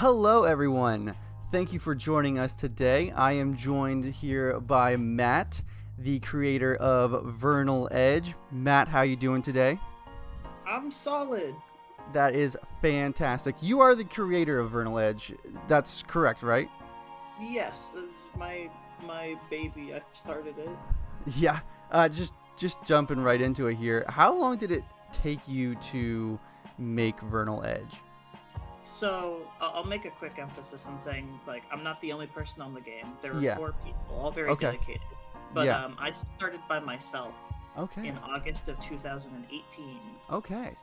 Hello, everyone. Thank you for joining us today. I am joined here by Matt, the creator of Vernal Edge. Matt, how you doing today? I'm solid. That is fantastic. You are the creator of Vernal Edge. That's correct, right? Yes, this is my baby. I started it. Yeah. Just jumping right into it here. How long did it take you to make Vernal Edge? So I'll make a quick emphasis in saying, like, I'm not the only person on the game. There were Yeah. 4 people, all very Okay. dedicated. But Yeah. I started by myself Okay. in August of 2018. Okay.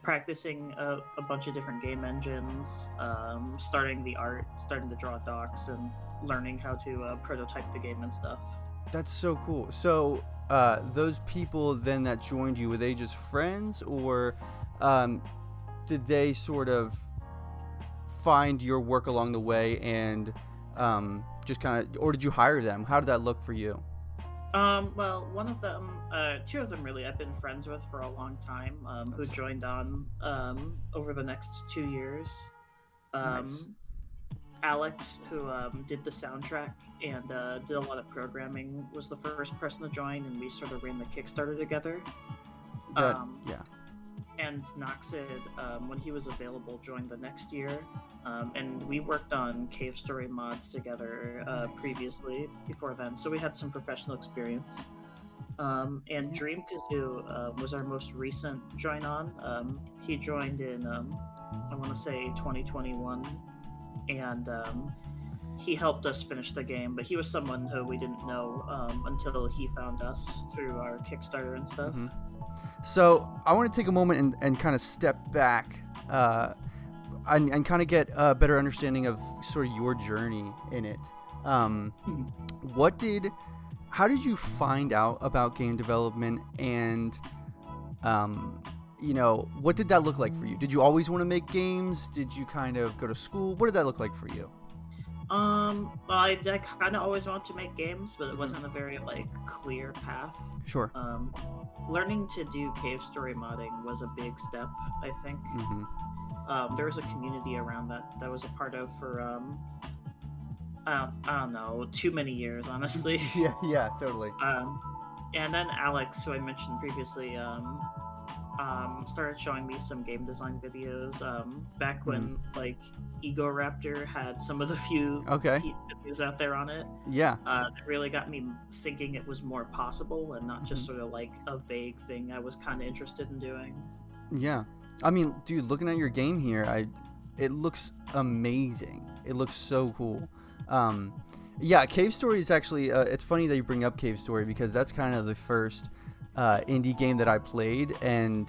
Practicing a bunch of different game engines, starting the art, starting to draw docs, and learning how to prototype the game and stuff. That's so cool. So, those people then that joined you, were they just friends, or did they sort of find your work along the way and just kind of, or did you hire them? How did that look for you? Well, one of them, two of them really, I've been friends with for a long time, who joined on over the next 2 years. Nice. Alex, who did the soundtrack and did a lot of programming, was the first person to join, and we sort of ran the Kickstarter together. Yeah. And Noxid, when he was available, joined the next year, and we worked on Cave Story mods together previously before then, so we had some professional experience. And Dream Kazoo was our most recent join on. He joined in, I want to say 2021, and he helped us finish the game, but he was someone who we didn't know until he found us through our Kickstarter and stuff. Mm-hmm. So I want to take a moment and kind of step back and kind of get a better understanding of sort of your journey in it. How did you find out about game development, and what did that look like for you? Did you always want to make games? Did you kind of go to school? What did that look like for you? I kind of always wanted to make games, but it wasn't a very clear path. Sure. Learning to do cave story modding was a big step, I think. Mm-hmm. There was a community around that I was a part of for I don't know, too many years, honestly. yeah, totally. And then Alex, who I mentioned previously, started showing me some game design videos back when Ego Raptor had some of the few videos out there on it. Yeah. It really got me thinking it was more possible and not just sort of like a vague thing I was kind of interested in doing. Yeah. I mean, dude, looking at your game here, it looks amazing. It looks so cool. Yeah, Cave Story is actually it's funny that you bring up Cave Story, because that's kind of the first indie game that I played, and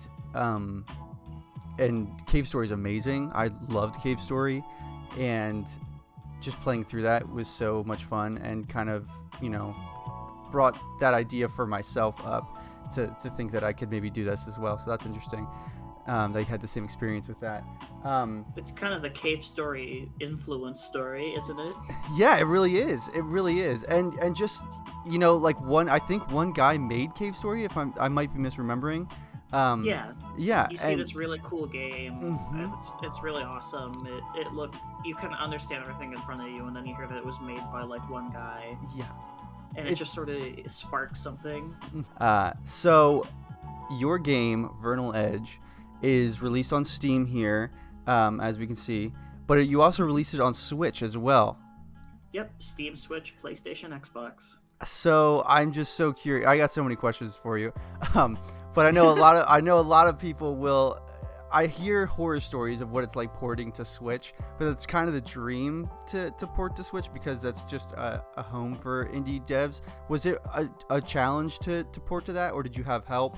Cave Story is amazing. I loved Cave Story, and just playing through that was so much fun, and kind of brought that idea for myself up to think that I could maybe do this as well. So that's interesting that you had the same experience with that. It's kind of the Cave Story influence story, isn't it? Yeah, it really is. It really is. And just I think one guy made Cave Story, if I might be misremembering. Yeah. You see this really cool game. Mm-hmm. It's really awesome. It look, you can understand everything in front of you, and then you hear that it was made by one guy. Yeah. And it just sort of sparks something. So your game, Vernal Edge, is released on Steam here, as we can see, but you also released it on Switch as well. Yep, Steam, Switch, PlayStation, Xbox. So I'm just so curious. I got so many questions for you, but I know a lot of people will. I hear horror stories of what it's like porting to Switch, but it's kind of the dream to port to Switch, because that's just a home for indie devs. Was it a challenge to port to that, or did you have help?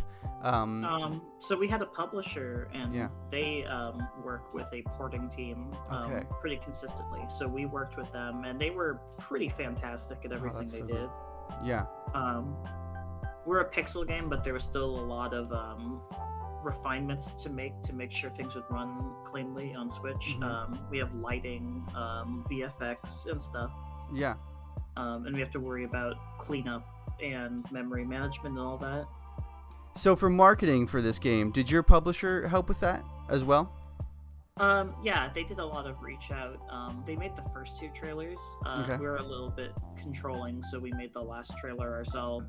So we had a publisher, and they work with a porting team pretty consistently. So we worked with them, and they were pretty fantastic at everything they did. Yeah. We're a pixel game, but there was still a lot of refinements to make sure things would run cleanly on Switch. Mm-hmm. We have lighting, VFX, and stuff. Yeah. And we have to worry about cleanup and memory management and all that. So for marketing for this game, did your publisher help with that as well? Yeah, they did a lot of reach out. They made the first two trailers. Okay. We were a little bit controlling, so we made the last trailer ourselves.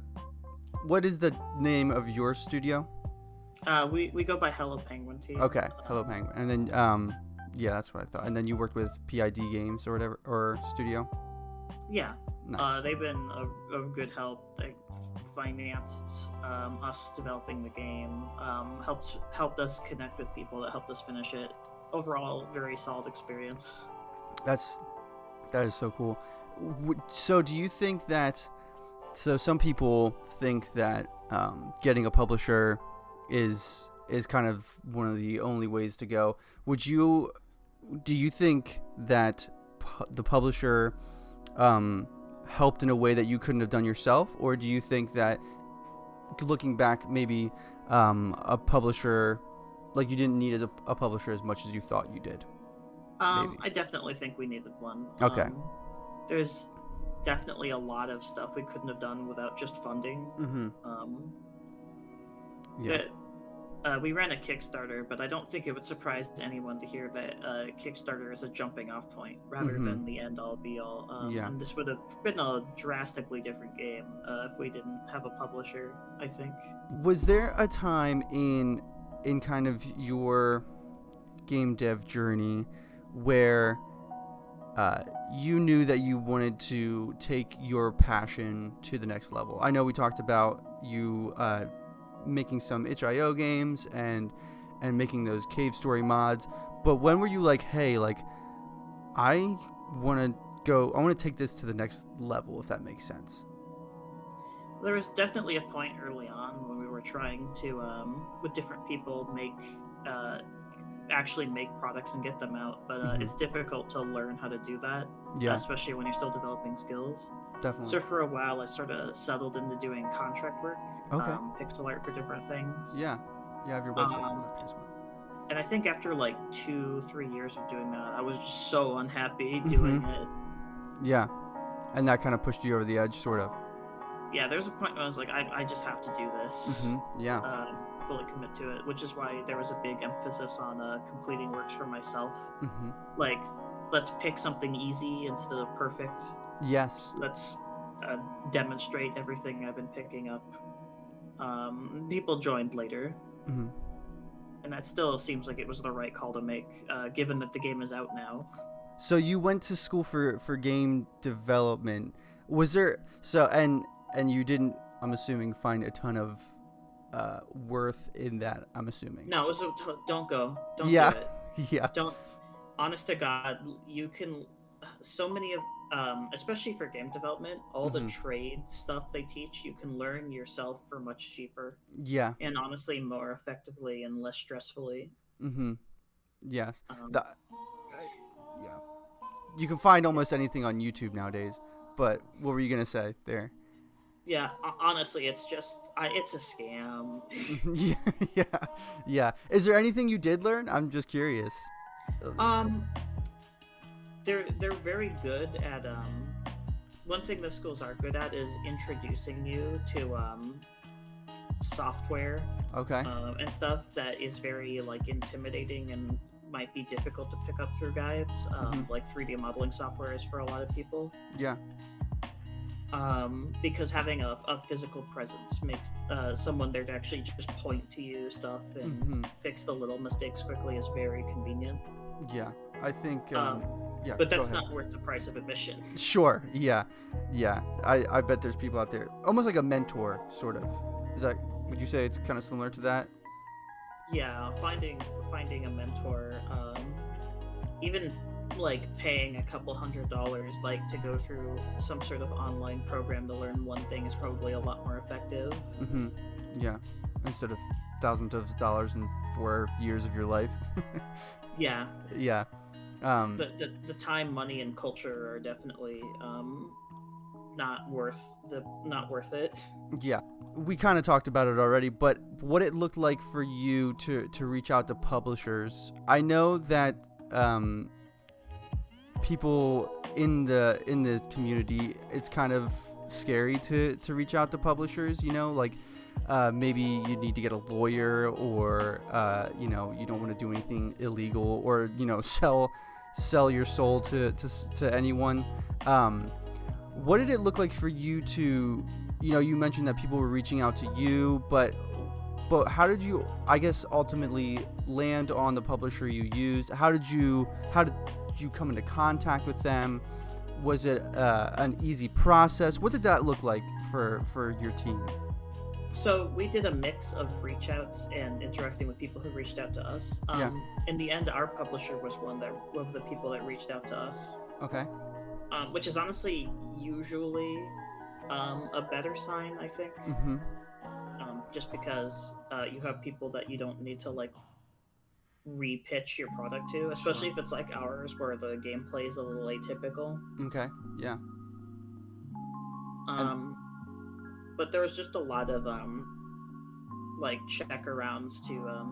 What is the name of your studio? We go by Hello Penguin Team. Okay, Hello Penguin. And then yeah, that's what I thought. And then you worked with PID Games or whatever, or studio. Yeah. Nice. They've been a good help. They financed us developing the game. Helped us connect with people that helped us finish it. Overall, very solid experience. That is so cool. So do you think that? So some people think that getting a publisher is kind of one of the only ways to go. Do you think that the publisher helped in a way that you couldn't have done yourself, or do you think that looking back, maybe a publisher, like you didn't need a publisher as much as you thought you did? Maybe. I definitely think we needed one. Okay. There's definitely a lot of stuff we couldn't have done without just funding. Yeah. We ran a Kickstarter, but I don't think it would surprise anyone to hear that Kickstarter is a jumping off point rather than the end all be all. And this would have been a drastically different game if we didn't have a publisher, I think. Was there a time in kind of your game dev journey where you knew that you wanted to take your passion to the next level? I know we talked about you making some itch.io games and making those cave story mods, but when were you like, hey, like I want to take this to the next level, if that makes sense? There was definitely a point early on when we were trying to with different people actually make products and get them out, but it's difficult to learn how to do that, especially when you're still developing skills. Definitely. So for a while I sort of settled into doing contract work, pixel art for different things. Yeah, I have your website as well. And I think after like 2-3 years of doing that, I was just so unhappy doing it. Yeah, and that kind of pushed you over the edge, sort of. Yeah, there's a point where I was like, I just have to do this. Yeah. Fully commit to it, which is why there was a big emphasis on completing works for myself. Like, let's pick something easy instead of perfect. Yes. Let's demonstrate everything I've been picking up. People joined later. And that still seems like it was the right call to make, given that the game is out now. So you went to school for game development. Was there and you didn't, I'm assuming, find a ton of worth in that, I'm assuming? No, don't go. Don't do it. Yeah. Don't. Honest to God, you can. So many of, especially for game development, all the trade stuff they teach, you can learn yourself for much cheaper. Yeah. And honestly, more effectively and less stressfully. Yes. Yeah. You can find almost anything on YouTube nowadays. But what were you gonna say there? Yeah, honestly, it's just it's a scam. Yeah. Is there anything you did learn? I'm just curious. They're very good at one thing the schools are good at is introducing you to software. Okay. And stuff that is very like intimidating and might be difficult to pick up through guides. Like 3D modeling software is for a lot of people. Yeah. Because having a physical presence makes someone there to actually just point to you stuff and fix the little mistakes quickly is very convenient. Yeah, I think. Yeah, but that's not worth the price of admission. Sure. Yeah. I bet there's people out there, almost like a mentor, sort of. Would you say it's kind of similar to that? Yeah, finding a mentor, even like paying a couple $100 like to go through some sort of online program to learn one thing is probably a lot more effective. Yeah, instead of thousands of dollars in 4 years of your life. Yeah. The time, money, and culture are definitely not worth it. Yeah. We kind of talked about it already, but what it looked like for you to reach out to publishers. I know that people in the community, it's kind of scary to reach out to publishers, you know, like maybe you need to get a lawyer, or you know, you don't want to do anything illegal, or you know, sell your soul to anyone. What did it look like for you to, you know, you mentioned that people were reaching out to you, but how did you, I guess, ultimately land on the publisher you used? How did you come into contact with them? Was it an easy process? What did that look like for your team? So we did a mix of reach outs and interacting with people who reached out to us. Yeah. In the end, our publisher was one of the people that reached out to us. Okay. Which is honestly usually a better sign, I think. Mm-hmm. Just because you have people that you don't need to like re-pitch your product to, especially if it's like ours where the gameplay is a little atypical. Okay. Yeah. But there was just a lot of like check arounds to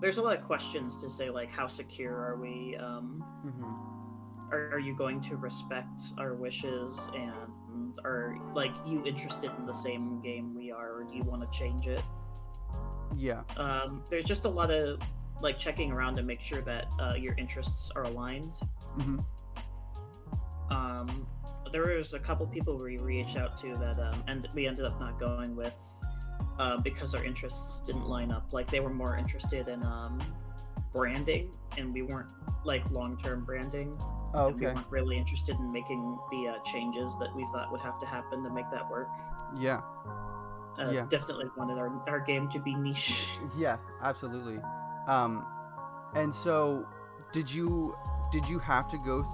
there's a lot of questions to say like how secure are we, mm-hmm. are you going to respect our wishes, and are like you interested in the same game we are, or do you want to change it? Yeah. There's just a lot of like checking around to make sure that your interests are aligned. Mm-hmm. There was a couple people we reached out to that and we ended up not going with because our interests didn't line up. Like they were more interested in branding, and we weren't like long-term branding. Oh, okay. We okay. weren't really interested in making the changes that we thought would have to happen to make that work. Yeah. Yeah. Definitely wanted our game to be niche. Yeah, absolutely. And so did you have to go,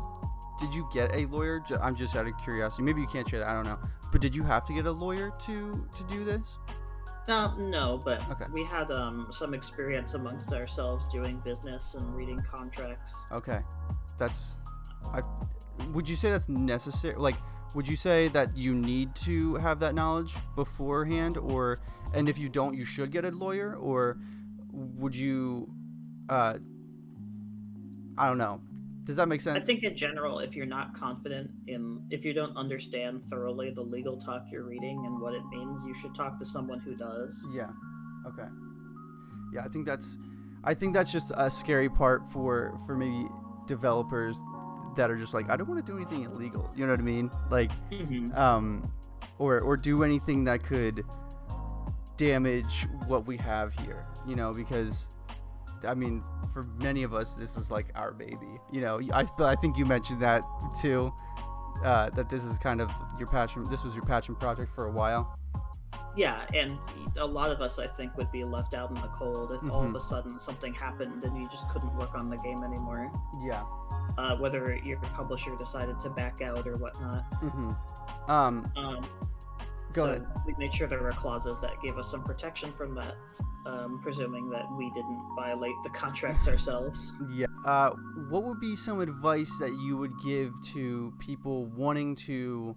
did you get a lawyer? I'm just out of curiosity. Maybe you can't share that, I don't know. But did you have to get a lawyer to do this? No, but okay. We had some experience amongst ourselves doing business and reading contracts. Okay. Would you say that's necessary? Like, would you say that you need to have that knowledge beforehand, and if you don't, you should get a lawyer, or would you, I don't know. Does that make sense? I think in general, if you're not confident if you don't understand thoroughly the legal talk you're reading and what it means, you should talk to someone who does. Yeah. Okay. Yeah, I think that's just a scary part for maybe developers that are just like, I don't want to do anything illegal. You know what I mean? Like, mm-hmm. Or do anything that could damage what we have here. You know, because I mean, for many of us, this is like our baby. You know, I think you mentioned that too, that this is kind of your passion. This was your passion project for a while. Yeah, and a lot of us, I think, would be left out in the cold if all of a sudden something happened and you just couldn't work on the game anymore. Yeah. Whether your publisher decided to back out or whatnot. Go ahead. We made sure there were clauses that gave us some protection from that, presuming that we didn't violate the contracts ourselves. Yeah. What would be some advice that you would give to people wanting to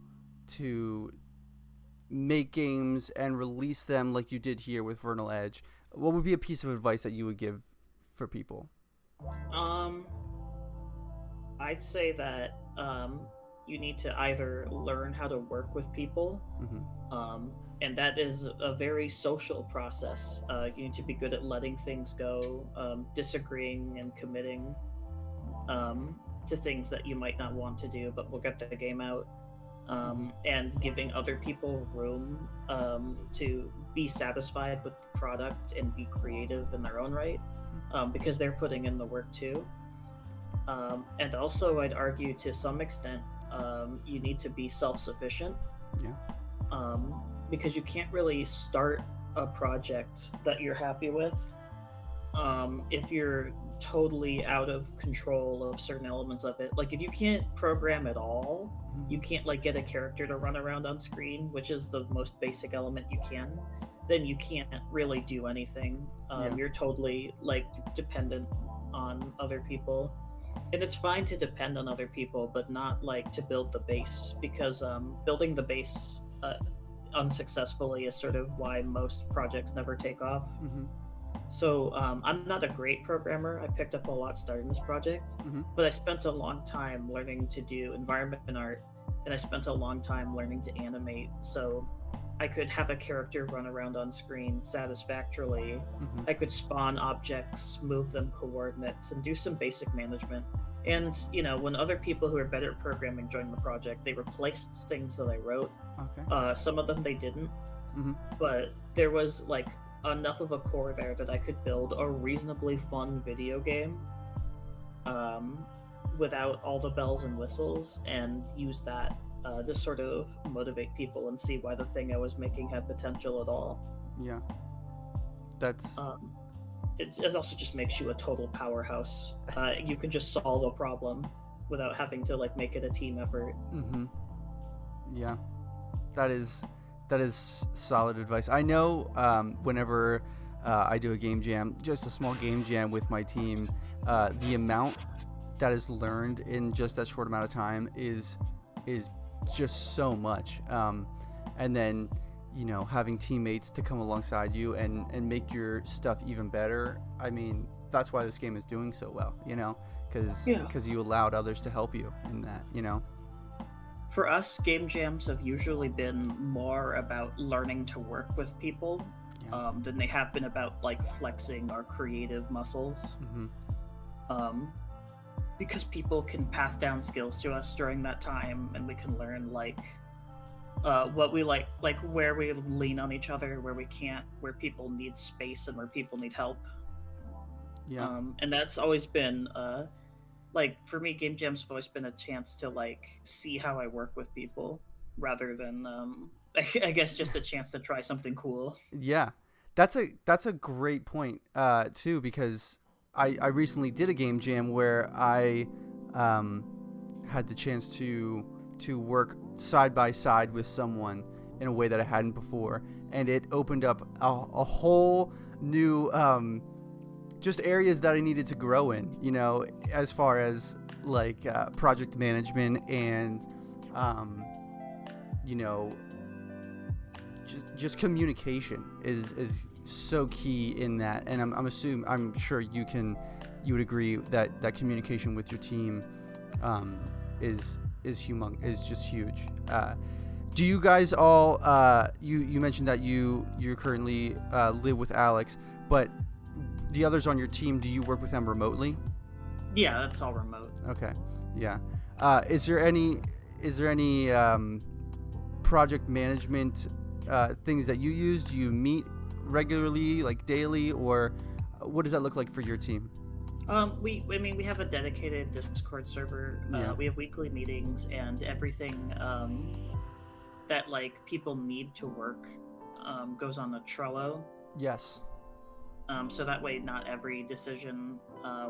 make games and release them like you did here with Vernal Edge? What would be a piece of advice that you would give for people? I'd say that you need to either learn how to work with people, and that is a very social process. You need to be good at letting things go, disagreeing and committing to things that you might not want to do but will get the game out, and giving other people room to be satisfied with the product and be creative in their own right, because they're putting in the work too. And also, I'd argue to some extent, you need to be self-sufficient. Yeah. Because you can't really start a project that you're happy with if you're totally out of control of certain elements of it. Like if you can't program at all, you can't like get a character to run around on screen, which is the most basic element you can, then you can't really do anything. You're totally like dependent on other people. And it's fine to depend on other people, but not like to build the base, because building the base unsuccessfully is sort of why most projects never take off. So I'm not a great programmer. I picked up a lot starting this project, but I spent a long time learning to do environment art, and I spent a long time learning to animate. So I could have a character run around on screen satisfactorily. I could spawn objects, move them coordinates, and do some basic management. And, when other people who are better at programming joined the project, they replaced things that I wrote. Okay. Some of them they didn't, Mm-hmm. but there was like enough of a core there that I could build a reasonably fun video game without all the bells and whistles, and use that to sort of motivate people and see why the thing I was making had potential at all. Yeah. That's It also just makes you a total powerhouse. You can just solve a problem without having to like make it a team effort. Mm-hmm. Yeah, that is solid advice. I know whenever I do a game jam, just a small game jam with my team, the amount that is learned in just that short amount of time is just so much. And then, having teammates to come alongside you and make your stuff even better. I mean, that's why this game is doing so well, because you allowed others to help you in that, For us, game jams have usually been more about learning to work with people than they have been about like flexing our creative muscles. Because people can pass down skills to us during that time, and we can learn like what we like where we lean on each other, where we can't, where people need space and where people need help. And that's always been like, for me, game jams have always been a chance to like see how I work with people rather than I guess just a chance to try something cool. Yeah, that's a great point too, because I recently did a game jam where I had the chance to work side by side with someone in a way that I hadn't before, and it opened up a whole new just areas that I needed to grow in, as far as like project management and just communication is so key in that. And I'm sure you would agree that communication with your team is just huge. Do you guys all you mentioned that you currently live with Alex, but the others on your team, do you work with them remotely? Yeah, that's all remote. Okay. Yeah. Is there any project management things that you use? Do you meet regularly, like daily, or what does that look like for your team? We have a dedicated Discord server. We have weekly meetings, and everything that like people need to work goes on a Trello. Yes. So that way, not every decision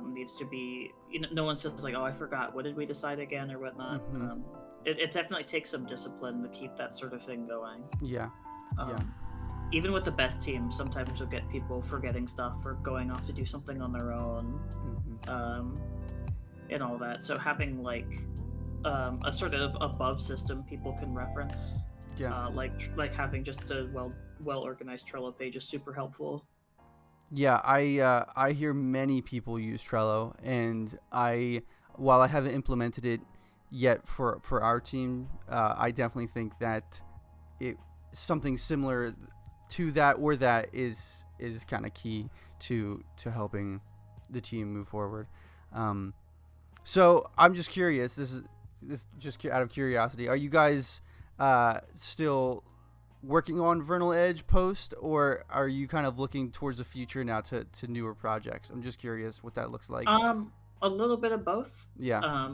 needs to be. No one says like, "Oh, I forgot. What did we decide again?" or whatnot. It definitely takes some discipline to keep that sort of thing going. Yeah. Even with the best teams, sometimes you'll get people forgetting stuff or going off to do something on their own, and all that. So having like a sort of above system people can reference, like having just a well organized Trello page is super helpful. Yeah, I hear many people use Trello, and while I haven't implemented it yet for our team, I definitely think that something similar to that or that is kind of key to helping the team move forward. So I'm just curious. This just out of curiosity. Are you guys still working on Vernal Edge post, or are you kind of looking towards the future now to newer projects? I'm just curious what that looks like. A little bit of both. Yeah.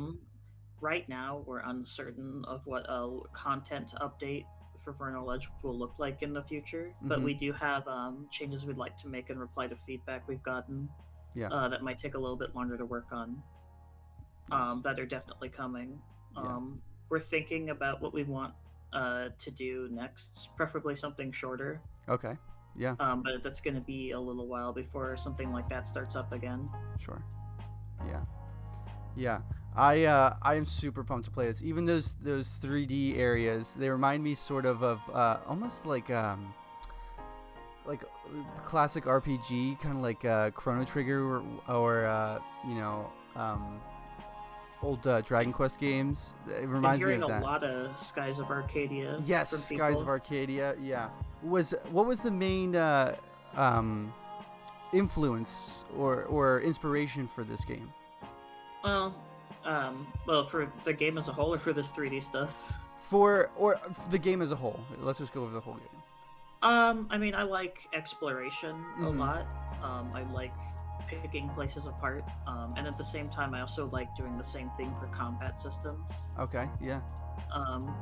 Right now we're uncertain of what a content update for Vernal Edge will look like in the future, but we do have changes we'd like to make in reply to feedback we've gotten. That might take a little bit longer to work on. Nice. That are definitely coming. We're thinking about what we want to do next, preferably something shorter. Okay. Yeah. But that's going to be a little while before something like that starts up again. Sure. Yeah. I am super pumped to play this. Even those 3D areas, they remind me sort of almost like classic RPG, kind of like Chrono Trigger or old Dragon Quest games. It Been reminds me hearing of a that. lot of Skies of Arcadia Yes, from Skies of people. Arcadia. Yeah. What was the main um, influence or inspiration for this game? Well, well, for the game as a whole, or for this 3D stuff. Or the game as a whole. Let's just go over the whole game. I mean, I like exploration a Mhm. lot. I like picking places apart, and at the same time, I also like doing the same thing for combat systems. Okay. Yeah.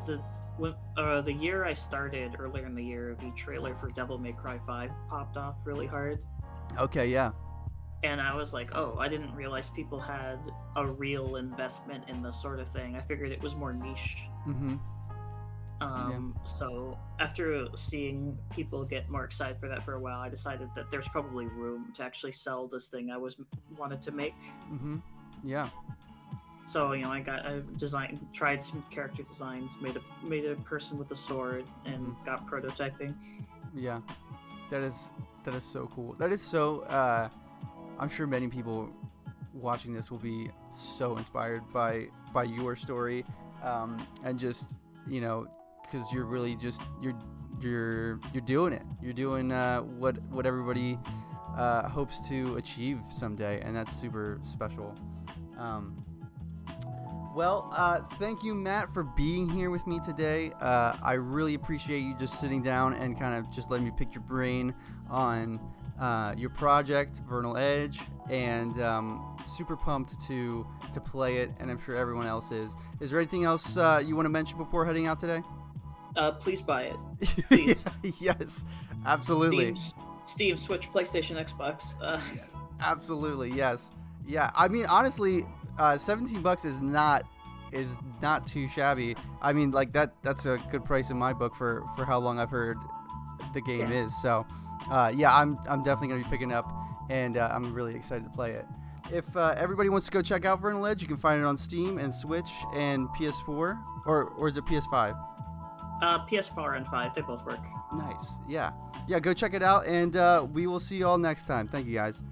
The the year I started earlier in the year, the trailer for Devil May Cry 5 popped off really hard, Okay. Yeah. and I was like, oh, I didn't realize people had a real investment in this sort of thing. I figured it was more niche. Mhm. Yeah. So after seeing people get more excited for that for a while, I decided that there's probably room to actually sell this thing I was wanted to make. Mhm. Yeah. So I designed, tried some character designs, made a person with a sword, and got prototyping. Yeah. That is so cool. That is so. I'm sure many people watching this will be so inspired by your story, and just because you're really just you're doing it. You're doing what everybody hopes to achieve someday, and that's super special. Um, well, thank you, Matt, for being here with me today. I really appreciate you just sitting down and kind of just letting me pick your brain on your project, Vernal Edge, and super pumped to play it, and I'm sure everyone else is. Is there anything else you want to mention before heading out today? Please buy it. Please. Yes, absolutely. Steam, Switch, PlayStation, Xbox. Absolutely, yes. Yeah, I mean, honestly, $17 is not too shabby. I mean, like that's a good price in my book for how long I've heard the game is. So, yeah, I'm definitely gonna be picking it up, and I'm really excited to play it. If everybody wants to go check out Vernal Edge, you can find it on Steam and Switch and PS4, or is it PS5? PS4 and 5, they both work. Nice. Yeah. Go check it out, and we will see you all next time. Thank you, guys.